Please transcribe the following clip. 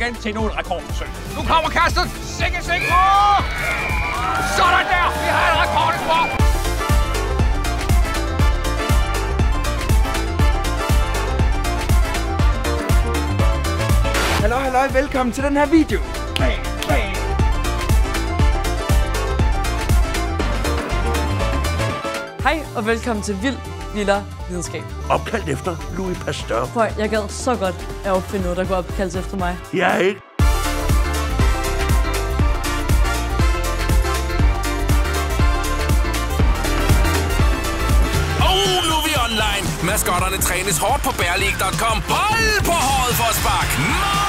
igen til nogle rekordforsøg. Nu kommer kastet. Sikke. Sådan der. Vi har en rekord på. Halløj, velkommen til den her video. Hej og velkommen til Vild Vildere Videnskab. Opkaldt efter Louis Pasteur. Prøv, jeg gad så godt at opfinde noget, der kunne opkaldes efter mig. Jeg ikke. Nu er vi online. Maskotterne trænes hårdt på Bærlig.com. Hold på håret for at sparke. Mål!